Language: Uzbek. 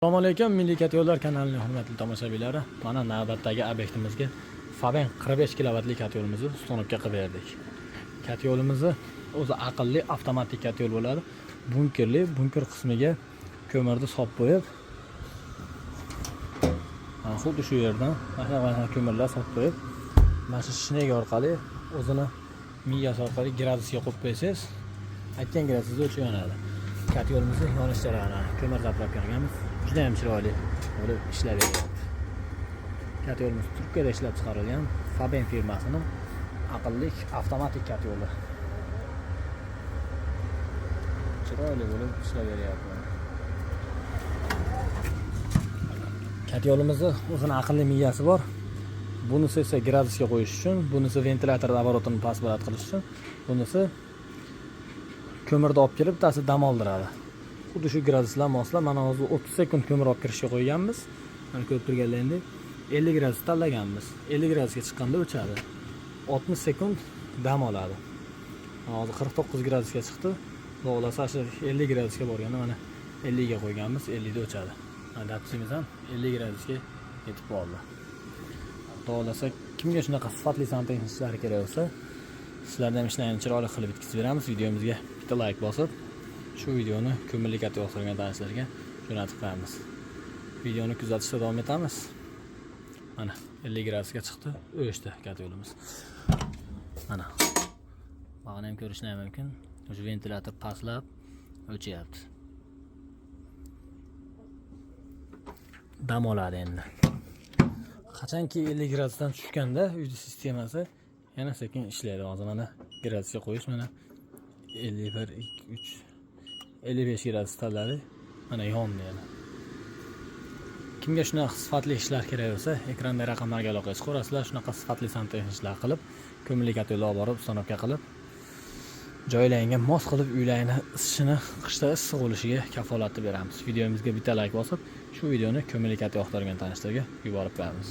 Assalomu alaykum, Milliy kat yo'llar kanalining hurmatli tomoshabinlari. Mana navbatdagi obyektimizga Faben 45 kilovatli kat yo'limizni ustunovga qilib berdik. Kat yo'limizni o'zi aqlli avtomatik kat yo'l bo'ladi. Bunker qismiga ko'mirni solib qo'yib, xuddi shu yerdan mana ko'mirlar solib qo'yib, mana shu shneg orqali o'zini miyasi orqali gradusga qo'yib qo'ysangiz, aytgan gradusda o'chib yonadi. Kat yo'limizni yonish jarayoni ko'mir zaplab berganmiz. Juda ham chiroyli bo'lib ishlab beryapti. Kat yo'limiz Turkiyada ishlab chiqarilgan Faben firmasining aqlli avtomatik kat yo'li. Chiroyli bo'lib ishlab beryapti. Kat yo'limizni o'zining aqlli miyasi bor. Bunisi esa gradusga qo'yish uchun, bunisi ventilyator оборотini past-baland qilish uchun, bunisi ko'mirni olib kelib bittasi dam oldiradi. Xuddi shu graduslar moslab, mana hozir 30 sekund ko'mir olib kirishga qo'yganmiz. Mana ko'rib turganlaringdek 50 gradus tanlaganmiz. 50 gradusga chiqqanda o'chadi. 60 sekund dam oladi. Hozir 49 gradusga chiqdi. Xudo shu 50 gradusga borganda mana 50 ga qo'yganmiz, 50 da o'chadi. Adaptimiz ham 50 gradusga yetib qoldi. Xudo kimga shunaqa sifatli santexniklar kerak bo'lsa, sizlardan ishlarni chiroyli qilib bitkazib beramiz. Videomizga bitta like bosib, shu videoni ko'mirli kat yo'l qilgan tanishlarga jo'natib qo'yamiz. Videoni kuzatishda davom etamiz. Mana 50 gradusga chiqdi, o'chdi kat yo'limiz. Mana. Buni ham ko'rishingiz mumkin. O'sha ventilyator pastlab o'chyapti. Dam oladi endi. Qachonki 50 gradusdan tushganda uyda sistemasi yana sekin ishlaydi. Hozir mana gradusga qo'yish mana 51, 2, 3, 55 gradus tanladi. Mana yondi yana. Kimga shunaqa sifatli ishlar kerak bo'lsa, ekranda raqamlarga aloqa chiqarasizlar. Shunaqa sifatli santexniklar qilib, ko'mirli kat yo'lga olib borib, ustunovga qilib, joylarga mos qilib uylarni isishini, qishda issiq bo'lishiga kafolatni beramiz. Videomizga bitta like bosib, shu videoni ko'mirli kat yo'l qilgan tanishlarga yuborib qo'yamiz.